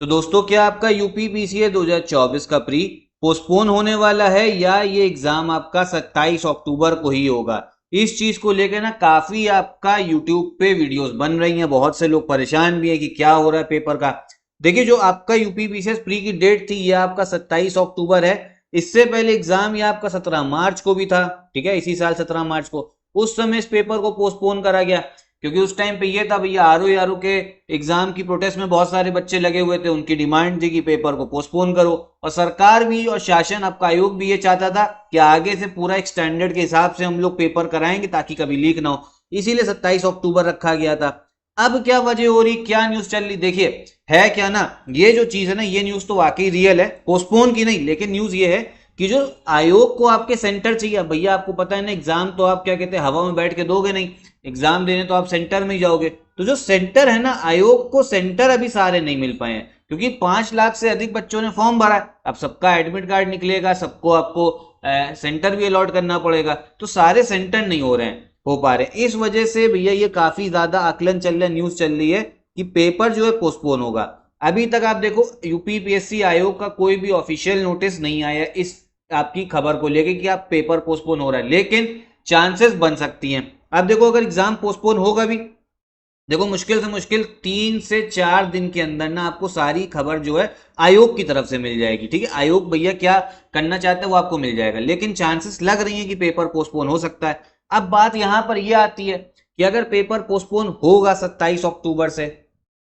तो दोस्तों, क्या आपका यूपी पीसीए 2024 का प्री पोस्टपोन होने वाला है या ये एग्जाम आपका 27 अक्टूबर को ही होगा? इस चीज को लेकर ना काफी आपका यूट्यूब पे वीडियोस बन रही हैं, बहुत से लोग परेशान भी हैं कि क्या हो रहा है पेपर का। देखिए, जो आपका यूपी पीसीएस प्री की डेट थी ये आपका 27 अक्टूबर है। इससे पहले एग्जाम ये आपका 17 मार्च को भी था, ठीक है, इसी साल 17 मार्च को। उस समय इस पेपर को पोस्टपोन करा गया क्योंकि उस टाइम पे ये था भैया, आरओ के एग्जाम की प्रोटेस्ट में बहुत सारे बच्चे लगे हुए थे, उनकी डिमांड थी कि पेपर को पोस्टपोन करो। और सरकार भी और शासन आपका आयोग भी ये चाहता था कि आगे से पूरा एक स्टैंडर्ड के हिसाब से हम लोग पेपर कराएंगे ताकि कभी लीक ना हो, इसीलिए 27 अक्टूबर रखा गया था। अब क्या वजह हो रही, क्या न्यूज चल रही, देखिए है क्या ना, ये जो चीज है ना, ये न्यूज तो वाकई रियल है, पोस्टपोन की नहीं, लेकिन न्यूज ये है कि जो आयोग को आपके सेंटर चाहिए भैया, आपको पता है ना, एग्जाम तो आप क्या कहते हैं हवा में बैठ के दोगे नहीं, एग्जाम देने तो आप सेंटर में ही जाओगे। तो जो सेंटर है ना, आयोग को सेंटर अभी सारे नहीं मिल पाए हैं क्योंकि 5 लाख से अधिक बच्चों ने फॉर्म भरा है। अब सबका एडमिट कार्ड निकलेगा, सबको आपको सेंटर भी अलॉट करना पड़ेगा, तो सारे सेंटर नहीं हो पा रहे। इस वजह से भैया ये काफी ज्यादा आकलन चल रहा है, न्यूज चल रही है कि पेपर जो है पोस्टपोन होगा। अभी तक आप देखो यूपीपीएससी आयोग का कोई भी ऑफिशियल नोटिस नहीं आया इस आपकी खबर को लेके कि आप पेपर पोस्टपोन हो रहा है, लेकिन चांसेस बन सकती हैं। अब देखो, अगर एग्जाम पोस्टपोन होगा भी, देखो मुश्किल से मुश्किल 3 से 4 दिन के अंदर ना आपको सारी खबर जो है आयोग की तरफ से मिल जाएगी, ठीक है। आयोग भैया क्या करना चाहते हैं वो आपको मिल जाएगा, लेकिन चांसेस लग रही हैं कि पेपर पोस्टपोन हो सकता है। अब बात यहां पर यह आती है कि अगर पेपर पोस्टपोन होगा 27 अक्टूबर से,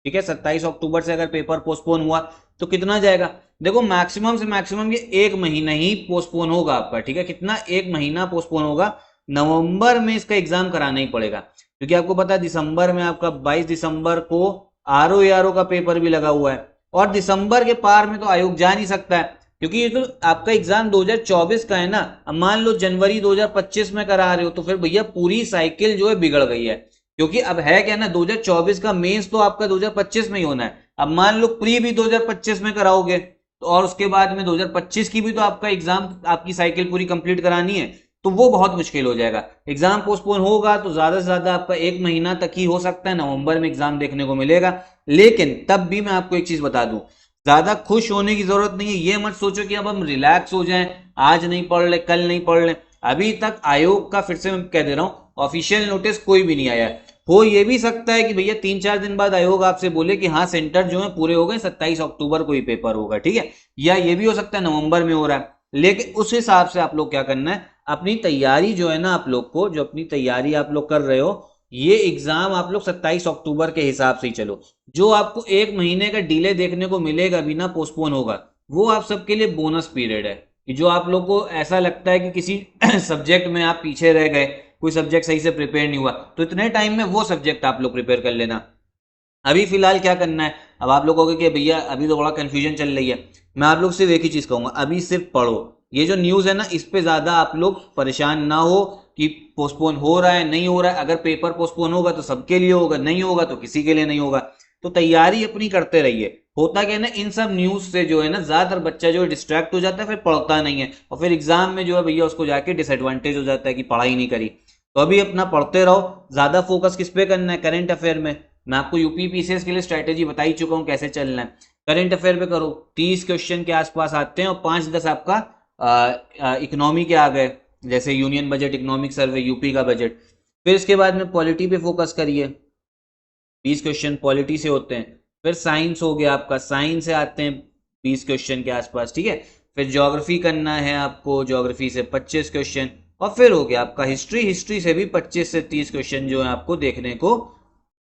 ठीक है, 27 अक्टूबर से अगर पेपर पोस्टपोन हुआ तो कितना जाएगा? देखो मैक्सिमम से मैक्सिमम ये 1 महीना ही पोस्टपोन होगा आपका, ठीक है। कितना? 1 महीना पोस्टपोन होगा। नवंबर में इसका एग्जाम कराना ही पड़ेगा क्योंकि आपको पता है दिसंबर में आपका 22 दिसंबर को आरओ का पेपर भी लगा हुआ है, और दिसंबर के पार में तो आयोग जा नहीं सकता है क्योंकि ये तो आपका एग्जाम 2024 का है ना। अब मान लो जनवरी 2025 में करा रहे हो तो फिर भैया पूरी साइकिल जो है बिगड़ गई है, क्योंकि अब है क्या ना, 2024 का मेंस तो आपका 2025 में ही होना है। अब मान लो प्री भी 2025 में कराओगे तो, और उसके बाद में 2025 की भी तो आपका एग्जाम आपकी साइकिल पूरी कंप्लीट करानी है, तो वो बहुत मुश्किल हो जाएगा। एग्जाम पोस्टपोन होगा तो ज्यादा से ज्यादा आपका 1 महीना तक ही हो सकता है, नवंबर में एग्जाम देखने को मिलेगा। लेकिन तब भी मैं आपको एक चीज बता दूं, ज्यादा खुश होने की जरूरत नहीं है। ये मत सोचो कि अब हम रिलैक्स हो जाएं, आज नहीं पढ़ ले कल नहीं पढ़ ले। अभी तक आयोग का, फिर से मैं कह दे रहा हूं, ऑफिशियल नोटिस कोई भी नहीं आया है। हो ये भी सकता है कि भैया 3-4 दिन बाद आयोग आपसे बोले कि हाँ सेंटर जो है पूरे हो गए, 27 अक्टूबर को ही पेपर होगा, ठीक है। या ये भी हो सकता है नवंबर में हो रहा है, लेकिन उस हिसाब से आप लोग क्या करना है, अपनी तैयारी जो है ना, आप लोग को जो अपनी तैयारी आप लोग कर रहे हो, ये एग्जाम आप लोग 27 अक्टूबर के हिसाब से ही चलो। जो आपको 1 महीने का डिले देखने को मिलेगा बिना पोस्टपोन होगा, वो आप सबके लिए बोनस पीरियड है कि जो आप लोग को ऐसा लगता है कि किसी सब्जेक्ट में आप पीछे रह गए, कोई सब्जेक्ट सही से प्रिपेयर नहीं हुआ, तो इतने टाइम में वो सब्जेक्ट आप लोग प्रिपेयर कर लेना। अभी फिलहाल क्या करना है, अब आप लोगों के भैया अभी तो बड़ा कंफ्यूजन चल रही है, मैं आप लोग सिर्फ एक ही चीज कहूंगा, अभी सिर्फ पढ़ो। ये जो न्यूज है ना, इस पे ज्यादा आप लोग परेशान ना हो कि पोस्टपोन हो रहा है नहीं हो रहा है। अगर पेपर पोस्टपोन होगा तो सबके लिए होगा, नहीं होगा तो किसी के लिए नहीं होगा। तो तैयारी अपनी करते रहिए। होता क्या है ना, इन सब न्यूज से जो है ना ज्यादातर बच्चा जो है डिस्ट्रैक्ट हो जाता है, फिर पढ़ता नहीं है, और फिर एग्जाम में जो है भैया उसको जाके डिसएडवांटेज हो जाता है कि पढ़ाई नहीं करी। तो अभी अपना पढ़ते रहो, ज्यादा फोकस किस पे करना है, करंट अफेयर में। मैं आपको यूपी पीसीएस के लिए स्ट्रेटेजी बता ही चुका हूं कैसे चलना है। करंट अफेयर पे करो, 30 क्वेश्चन के आसपास आते हैं और 5-10 आपका इकोनॉमी के आ गए, जैसे union budget, economic survey, UP का बजट। फिर इसके बाद में पॉलिटी पे फोकस करिए, 20 क्वेश्चन पॉलिटी से होते हैं। फिर साइंस हो गया आपका, साइंस से आते हैं 20 क्वेश्चन के आसपास, ठीक है। फिर ज्योग्राफी करना है आपको, ज्योग्राफी से 25 क्वेश्चन। और फिर हो गया आपका हिस्ट्री, हिस्ट्री से भी 25 से 30 क्वेश्चन जो है आपको देखने को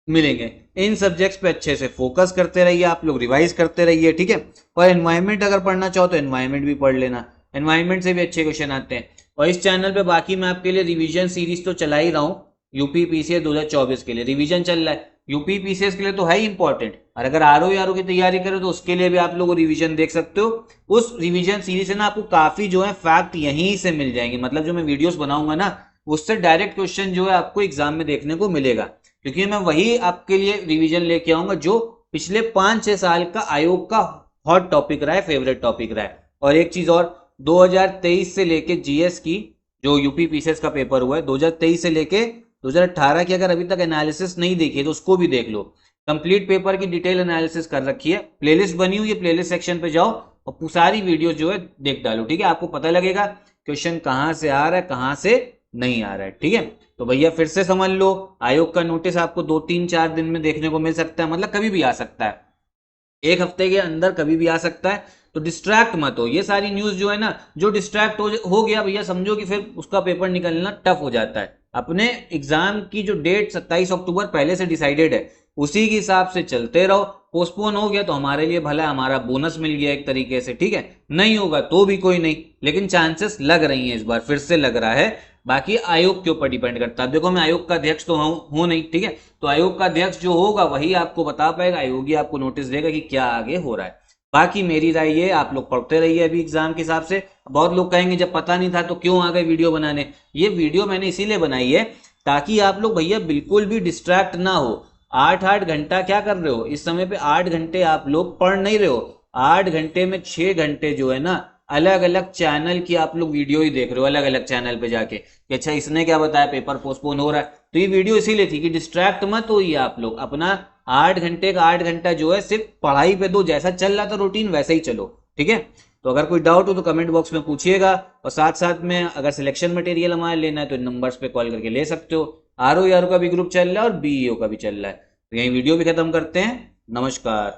मिलेंगे। इन सब्जेक्ट्स पे अच्छे से फोकस करते रहिए, आप लोग रिवाइज करते रहिए, ठीक है। और एनवायरमेंट अगर पढ़ना चाहो तो एनवायरमेंट भी पढ़ लेना, एनवायरमेंट से भी अच्छे क्वेश्चन आते हैं। और इस चैनल पे बाकी मैं आपके लिए रिवीजन सीरीज तो चला ही रहा हूँ, यूपी पीसीएस 2024 के लिए रिवीजन चल रहा है। यूपी पीसीएस के लिए तो है ही इंपॉर्टेंट, और अगर आरओ की तैयारी करो तो उसके लिए भी आप लोग रिवीजन देख सकते हो। उस रिवीजन सीरीज से ना आपको काफी जो है फैक्ट यहीं से मिल जाएंगे, मतलब जो मैं वीडियोस बनाऊंगा ना उससे डायरेक्ट क्वेश्चन जो है आपको एग्जाम में देखने को मिलेगा, क्योंकि मैं वही आपके लिए रिवीजन लेके आऊंगा जो पिछले 5-6 साल का आयोग का हॉट टॉपिक रहा है, फेवरेट टॉपिक रहा है। और एक चीज और, 2023 से लेके जीएस की जो यूपी पीसीएस का पेपर हुआ है, 2023 से लेके 2018 की अगर अभी तक एनालिसिस नहीं देखी है तो उसको भी देख लो। कंप्लीट पेपर की डिटेल एनालिसिस कर रखी है, प्लेलिस्ट बनी हुई है, प्लेलिस्ट सेक्शन पे जाओ और सारी वीडियो जो है देख डालो, ठीक है। आपको पता लगेगा क्वेश्चन कहां से आ रहा है कहां से नहीं आ रहा है, ठीक है। तो भैया फिर से समझ लो, आयोग का नोटिस आपको 2-3-4 दिन में देखने को मिल सकता है, मतलब कभी भी आ सकता है, एक हफ्ते के अंदर कभी भी आ सकता है। तो डिस्ट्रैक्ट मत हो, ये सारी न्यूज जो है ना, जो डिस्ट्रैक्ट हो गया भैया समझो कि फिर उसका पेपर निकलना टफ हो जाता है। अपने एग्जाम की जो डेट 27 अक्टूबर पहले से डिसाइडेड है उसी के हिसाब से चलते रहो। पोस्टपोन हो गया तो हमारे लिए भला, हमारा बोनस मिल गया एक तरीके से, ठीक है। नहीं होगा तो भी कोई नहीं, लेकिन चांसेस लग रही हैं, इस बार फिर से लग रहा है। बाकी आयोग के ऊपर डिपेंड करता है। देखो मैं आयोग का अध्यक्ष तो हूं नहीं, ठीक है। तो आयोग का अध्यक्ष जो होगा वही आपको बता पाएगा, आयोगी आपको नोटिस देगा कि क्या आगे हो रहा है। बाकी मेरी राय ये, आप लोग पढ़ते रहिए अभी एग्जाम के हिसाब से। बहुत लोग कहेंगे जब पता नहीं था तो क्यों आ गए वीडियो बनाने। ये वीडियो मैंने इसीलिए बनाई है ताकि आप लोग भैया बिल्कुल भी डिस्ट्रैक्ट ना हो। 8-8 घंटा क्या कर रहे हो इस समय पे, 8 घंटे आप लोग पढ़ नहीं रहे हो, 8 घंटे में 6 घंटे जो है ना अलग अलग चैनल की आप लोग वीडियो ही देख रहे हो, अलग अलग चैनल पे जाके कि अच्छा इसने क्या बताया, पेपर पोस्टपोन हो रहा है। तो ये वीडियो इसीलिए थी कि डिस्ट्रैक्ट मत होइए आप लोग, अपना 8 घंटे का 8 घंटा जो है सिर्फ पढ़ाई पे दो, जैसा चल रहा था रूटीन वैसा ही चलो, ठीक है। तो अगर कोई डाउट हो तो कमेंट बॉक्स में पूछिएगा, और साथ साथ में अगर सिलेक्शन मटेरियल हमारे लेना है तो इन नंबर्स पे कॉल करके ले सकते हो। आरओ का भी ग्रुप चल रहा है और बीईओ का भी चल रहा है। तो यही वीडियो भी खत्म करते हैं, नमस्कार।